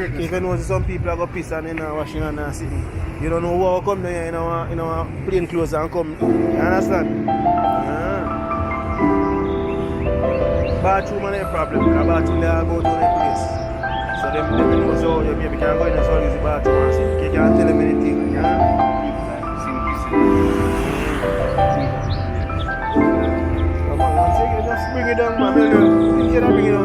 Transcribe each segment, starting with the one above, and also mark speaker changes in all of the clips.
Speaker 1: If you notice some people are going to piss and they're washing and sitting, you don't know who will come there in our plain clothes and come. You understand? Bathroom and a problem. The bathroom they are go to the place. So them know so your baby can go in and so use the bathroom and sit. You can't tell them anything. Come on, one second, just bring it down, man. You can't bring it down.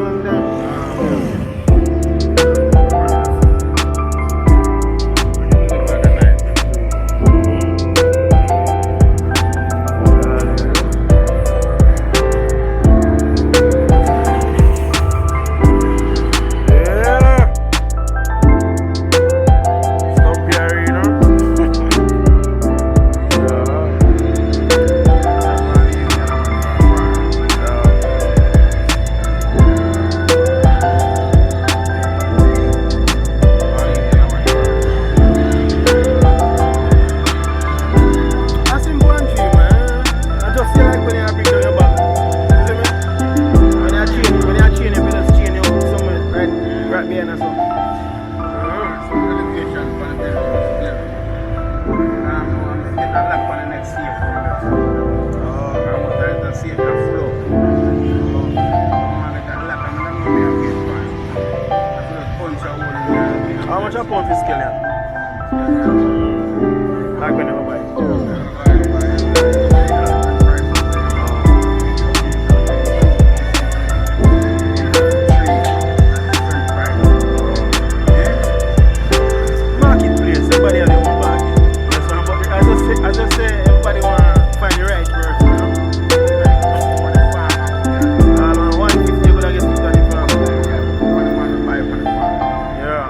Speaker 1: How much a pound for scale? Like when you buy. Marketplace, everybody has their own bag. I just say everybody want to find the right person, you know? 150 but I get 50 from. Yeah.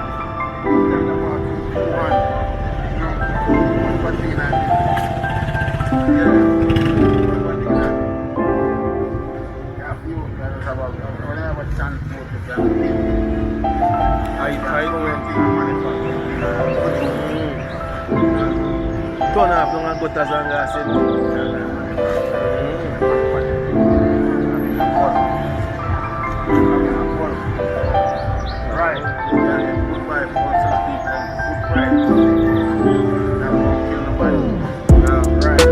Speaker 1: Turn off long and go to Zanga right. Good vibe for some people. Good price. That won't kill nobody. Right.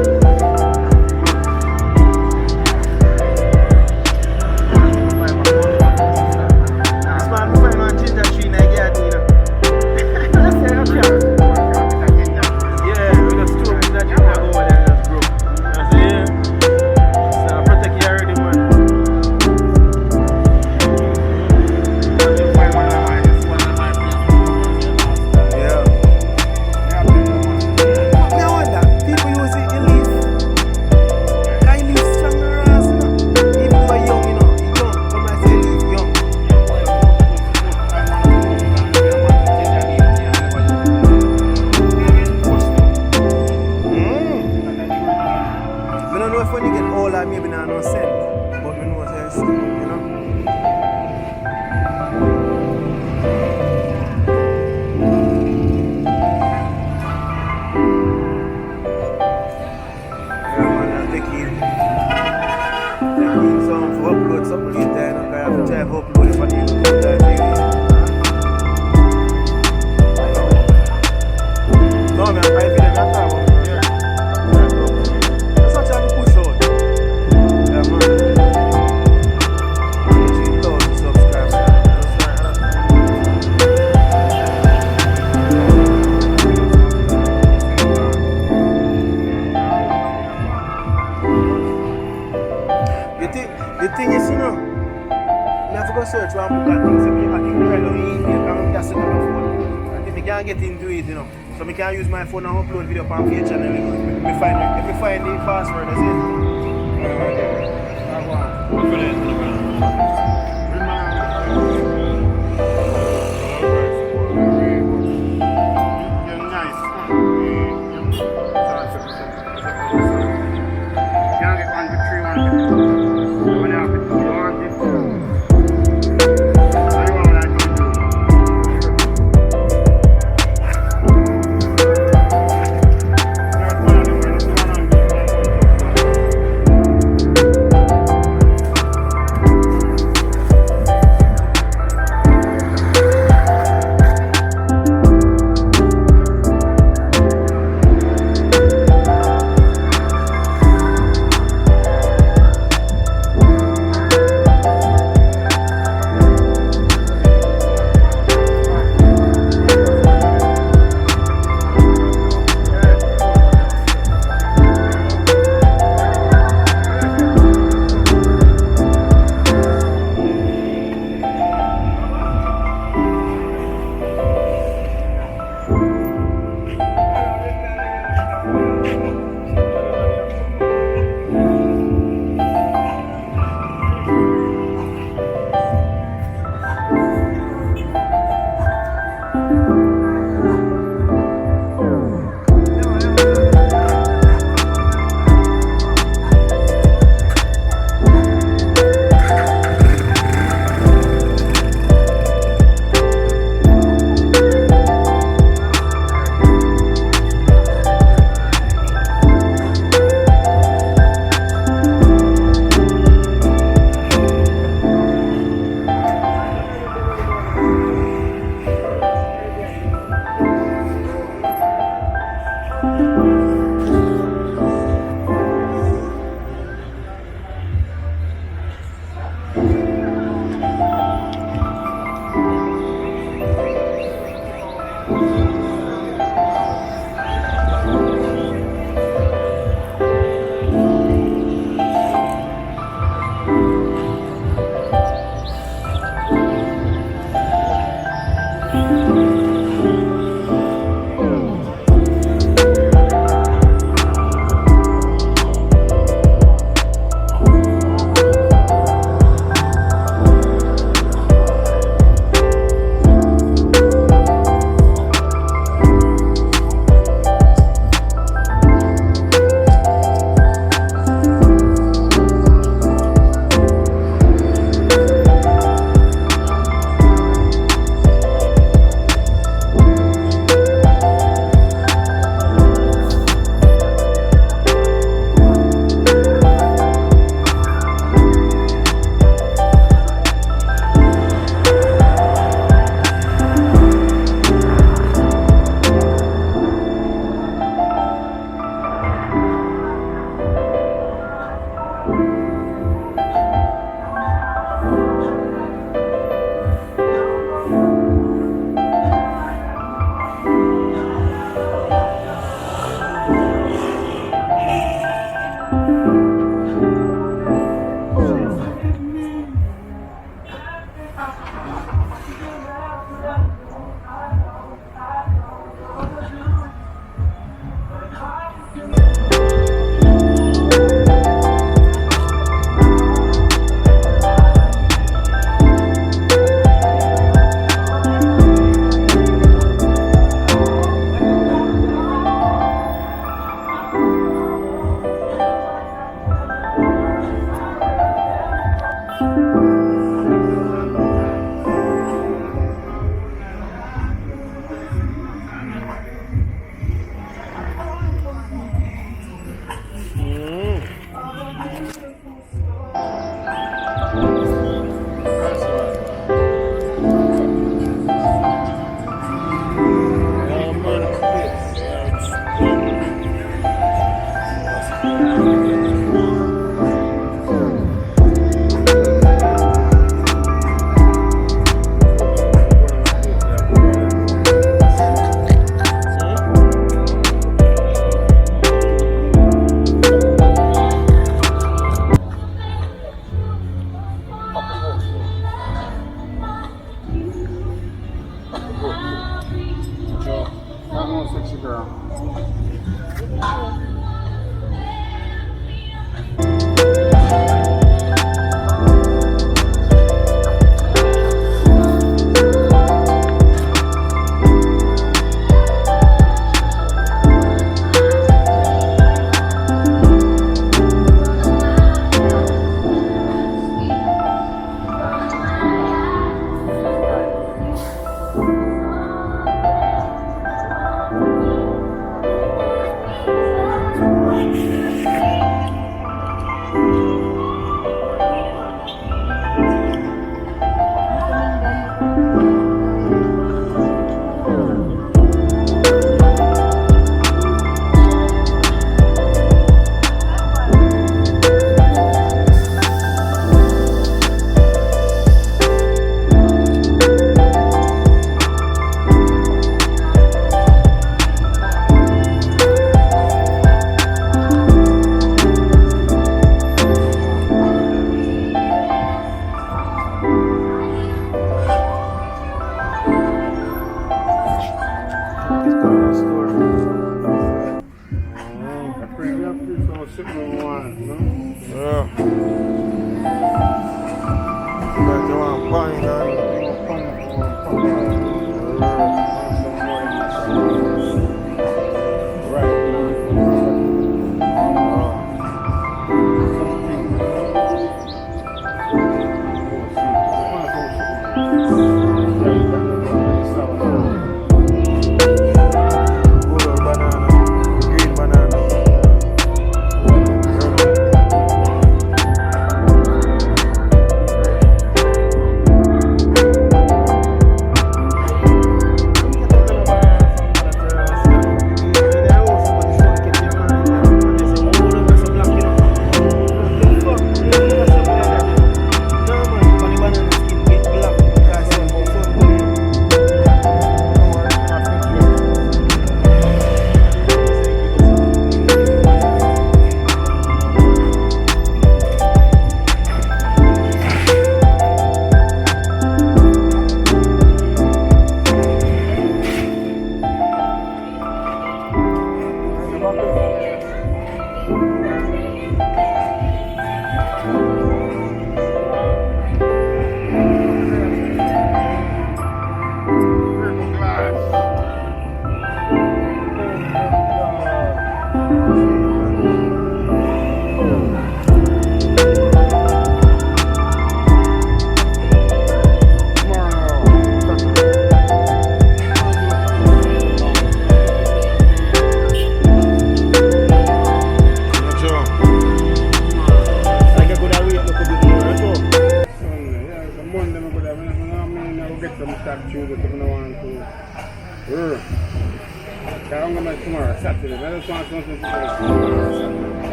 Speaker 1: This man we find on ginger tree in Nigeria, you know. That's it, yeah, we just throw ginger tree over there and just grow. search one book and things. I think right now I'm just sitting on my phone. I think I can't get into it, you know. So I can use my phone and upload video on my channel. You know. If I find the password, that's it.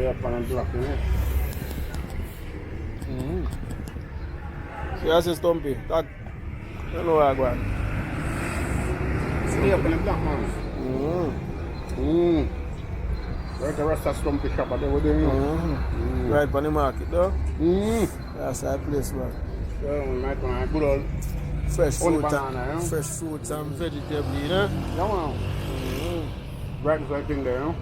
Speaker 2: way up and block it.
Speaker 1: See, I say Stumpy. That, you know what I got.
Speaker 2: Stay up in the black man. Right, the rest of Stumpy shop at there with them.
Speaker 1: Right on the market though. That's our place, man.
Speaker 2: So, like a good old
Speaker 1: fresh fruit,
Speaker 2: banana,
Speaker 1: and, fresh fruits and vegetables, you know?
Speaker 2: Yeah, man. Right, is that thing there, you know?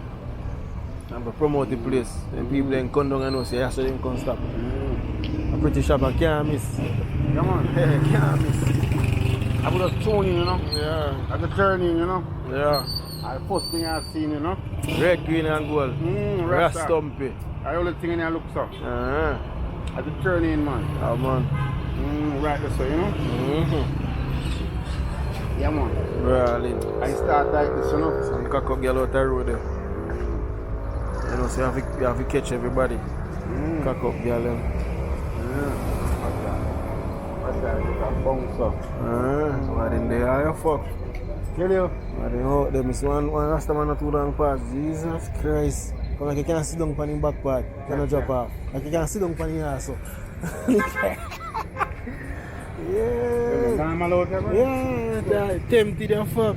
Speaker 1: And we promote the place. And people then come down and know, say, yes, so they can't stop. A pretty shop, I can't miss.
Speaker 2: Yeah, man.
Speaker 1: Can't miss.
Speaker 2: I would have tune in, you know?
Speaker 1: Yeah.
Speaker 2: I could turn in, you know?
Speaker 1: Yeah.
Speaker 2: The first thing I seen, you know?
Speaker 1: Red, green and gold. Rasta Stumpy.
Speaker 2: I only thing in there looks up. I could turn in, man.
Speaker 1: Oh, man.
Speaker 2: Right this way, you know? Yeah, man.
Speaker 1: Really.
Speaker 2: I start like this, you know?
Speaker 1: Some cock up girl out the road there. You know, so you have to catch everybody. Cock up girl them.
Speaker 2: What's that? It's a bounce up.
Speaker 1: What in there are you fuck?
Speaker 2: Tell you?
Speaker 1: What in out there? Miss one Rasta man not too long past. Jesus Christ. Come like you can't sit down on the back part. You cannot drop off. Like you can't sit down on the ass. Yeah.
Speaker 2: Normal out there, man?
Speaker 1: Yeah, tempted and fuck.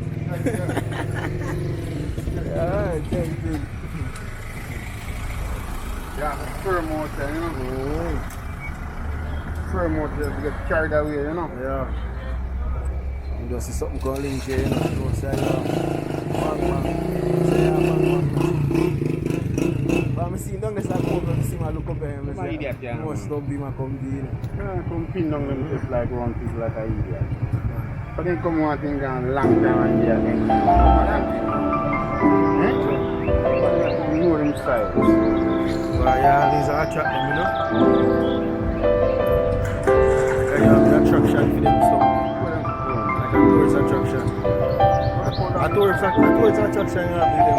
Speaker 1: Yeah, tempted.
Speaker 2: Yeah, firm out there, you know? Firm out there to get carried away, you know?
Speaker 1: Yeah. You just see something calling here, you know? Don't say, but I see down there like over and see my look up there.
Speaker 2: I'm an idiot, yeah.
Speaker 1: Must not be my comedy.
Speaker 2: Yeah, come pin down them just like one piece like an idiot. But then come one thing and long down and there again. You know them styles.
Speaker 1: Well, yeah, these are attract them, you know? You have the attraction for them stuff. Like a tourist attraction. A tourist attraction you have with them.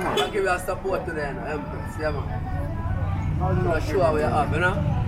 Speaker 3: I'll give you a support today, Empress. Yeah, man. I'm not sure where you have, you know?